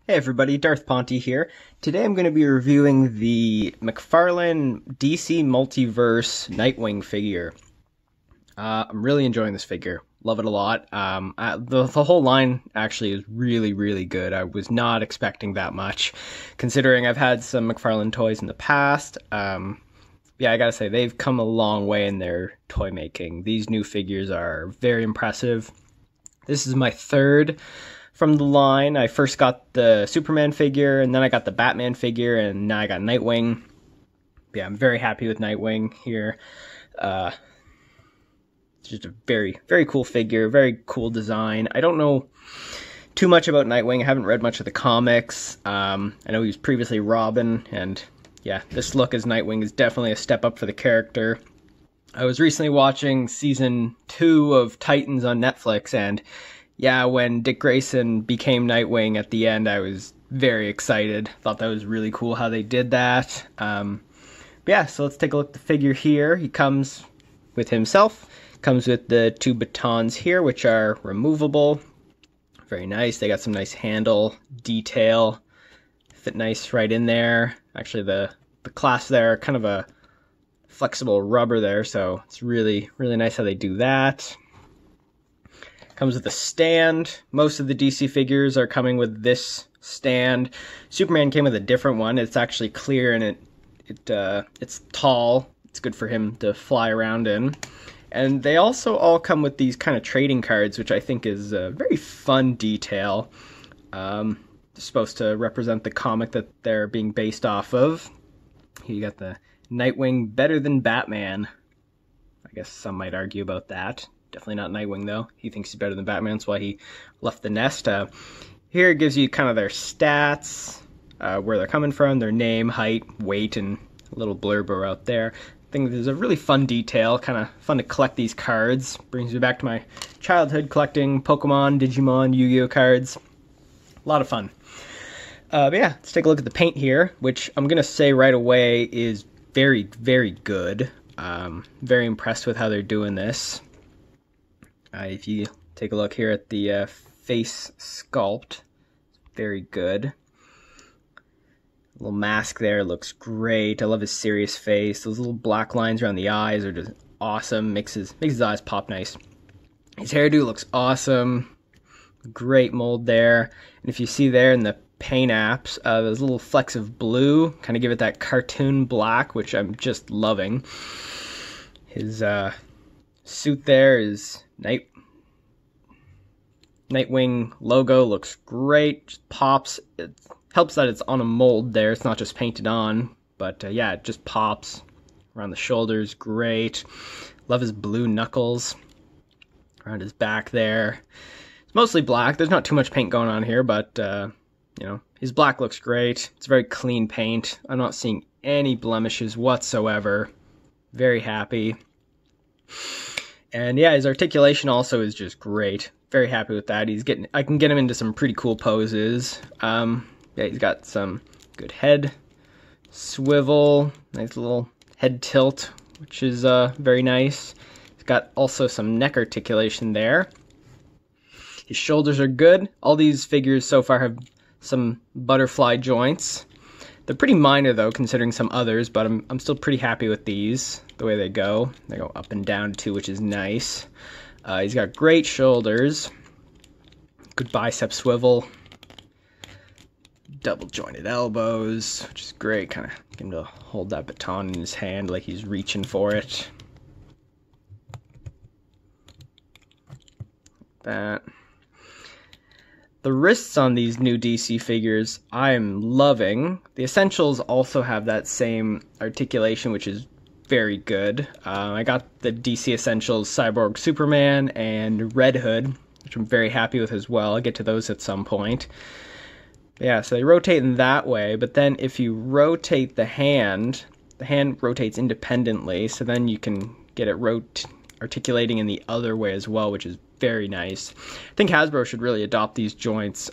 Hey everybody, Darth Ponte here. Today I'm going to be reviewing the McFarlane DC Multiverse Nightwing figure. I'm really enjoying this figure. Love it a lot. The whole line actually is really good. I was not expecting that much, considering I've had some McFarlane toys in the past. Yeah, I gotta say, they've come a long way in their toy making. These new figures are very impressive. This is my third from the line. I first got the Superman figure, and then I got the Batman figure, and now I got Nightwing. Yeah, I'm very happy with Nightwing here. It's just a very cool figure, very cool design. I don't know too much about Nightwing. I haven't read much of the comics. I know he was previously Robin, and yeah, this look as Nightwing is definitely a step up for the character. I was recently watching season 2 of Titans on Netflix, and yeah, when Dick Grayson became Nightwing at the end, I was very excited. Thought that was really cool how they did that. Yeah, so let's take a look at the figure here. He comes with himself. Comes with the 2 batons here, which are removable. Very nice. They got some nice handle detail. Fit nice right in there. Actually, the clasps there are kind of a flexible rubber there, so it's really nice how they do that. Comes with a stand. Most of the DC figures are coming with this stand. Superman came with a different one. It's actually clear and it's tall. It's good for him to fly around in. And they also all come with these kind of trading cards, which I think is a very fun detail. They're supposed to represent the comic that they're being based off of. Here you got the Nightwing better than Batman. I guess some might argue about that. Definitely not Nightwing, though. He thinks he's better than Batman. That's why he left the nest. Here it gives you kind of their stats, where they're coming from, their name, height, weight, and a little blurb out there. I think there's a really fun detail, kind of fun to collect these cards. Brings me back to my childhood collecting Pokemon, Digimon, Yu-Gi-Oh cards. A lot of fun. But yeah, let's take a look at the paint here, which I'm going to say right away is very good. Very impressed with how they're doing this. If you take a look here at the face sculpt, very good. Little mask there looks great. I love his serious face. Those little black lines around the eyes are just awesome. Makes his eyes pop nice. His hairdo looks awesome. Great mold there. And if you see there in the paint apps, those little flecks of blue kind of give it that cartoon black, which I'm just loving. His suit there is Nightwing logo looks great, just pops. It helps that it's on a mold there, it's not just painted on, but yeah, it just pops around the shoulders, great. Love his blue knuckles around his back there. It's mostly black, there's not too much paint going on here, but you know, his black looks great. It's very clean paint. I'm not seeing any blemishes whatsoever. Very happy. And yeah, his articulation also is just great. Very happy with that. I can get him into some pretty cool poses. Yeah, he's got some good head swivel, nice little head tilt, which is very nice. He's got also some neck articulation there. His shoulders are good. All these figures so far have some butterfly joints. They're pretty minor though, considering some others, but I'm still pretty happy with these, the way they go. They go up and down too, which is nice. He's got great shoulders, good bicep swivel, double jointed elbows, which is great. Kind of get him to hold that baton in his hand like he's reaching for it. That. The wrists on these new DC figures, I'm loving. The Essentials also have that same articulation, which is very good. I got the DC Essentials Cyborg Superman and Red Hood, which I'm very happy with as well. I'll get to those at some point. Yeah, so they rotate in that way, but then if you rotate the hand rotates independently, so then you can get it articulating in the other way as well, which is very nice. I think Hasbro should really adopt these joints.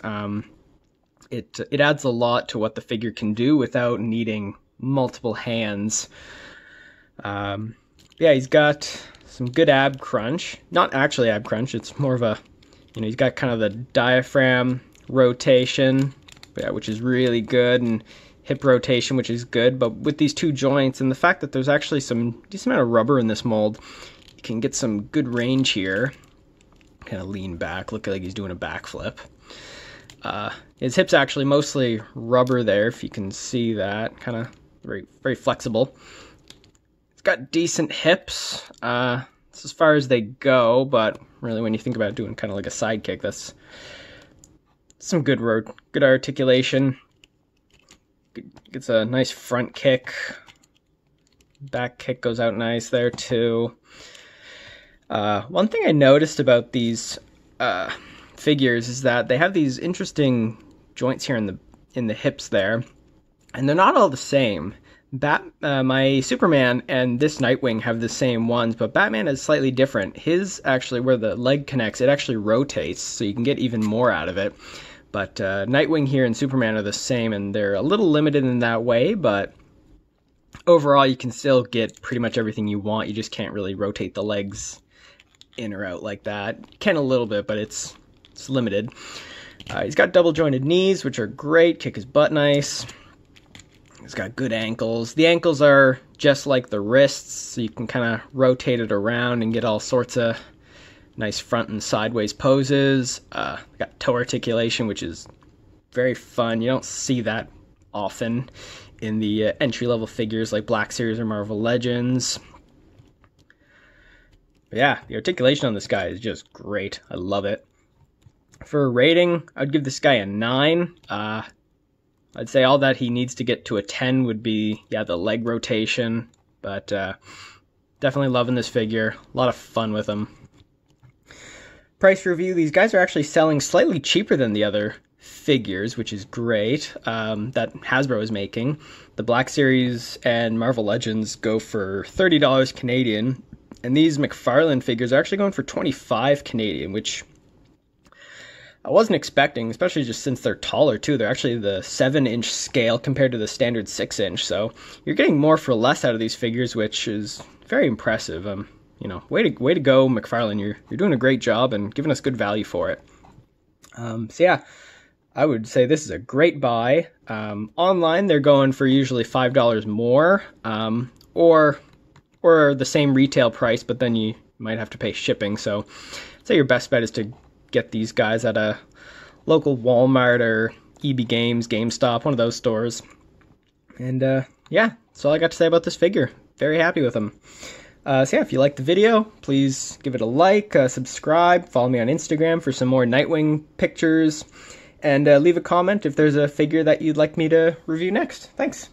It adds a lot to what the figure can do without needing multiple hands. Yeah, he's got some good ab crunch. Not actually ab crunch, it's more of a, you know, he's got kind of the diaphragm rotation. yeah, which is really good, and hip rotation, which is good. But with these two joints and the fact that there's actually some decent amount of rubber in this mold, you can get some good range here. Kind of lean back, look like he's doing a backflip. His hip's actually mostly rubber there, if you can see that. Kind of very, very flexible. It's got decent hips. It's as far as they go, but really when you think about doing kind of like a side kick, that's some good articulation. Gets a nice front kick. Back kick goes out nice there too. One thing I noticed about these figures is that they have these interesting joints here in the hips there, and they're not all the same. My Superman and this Nightwing have the same ones, but Batman is slightly different. His, actually, where the leg connects, it actually rotates, so you can get even more out of it. But Nightwing here and Superman are the same, and they're a little limited in that way, but overall you can still get pretty much everything you want. You just can't really rotate the legs in or out like that. You can a little bit, but it's limited. He's got double jointed knees, which are great. Kick his butt nice. He's got good ankles. The ankles are just like the wrists, so you can kind of rotate it around and get all sorts of nice front and sideways poses. Got toe articulation, which is very fun. You don't see that often in the entry-level figures like Black Series or Marvel Legends. But yeah, the articulation on this guy is just great. I love it. For a rating, I'd give this guy a 9. I'd say all that he needs to get to a 10 would be, yeah, the leg rotation. But definitely loving this figure. A lot of fun with him. Price review, these guys are actually selling slightly cheaper than the other figures, which is great, that Hasbro is making. The Black Series and Marvel Legends go for $30 Canadian, and these McFarlane figures are actually going for $25 Canadian, which I wasn't expecting, especially just since they're taller too. They're actually the 7-inch scale compared to the standard 6-inch, so you're getting more for less out of these figures, which is very impressive. You know, way to go, McFarlane. You're doing a great job and giving us good value for it. So yeah, I would say this is a great buy. Online, they're going for usually $5 more, or the same retail price, but then you might have to pay shipping. So I'd say your best bet is to get these guys at a local Walmart or EB Games, GameStop, one of those stores. And yeah, that's all I got to say about this figure. Very happy with them. So yeah, if you liked the video, please give it a like, subscribe, follow me on Instagram for some more Nightwing pictures, and leave a comment if there's a figure that you'd like me to review next. Thanks.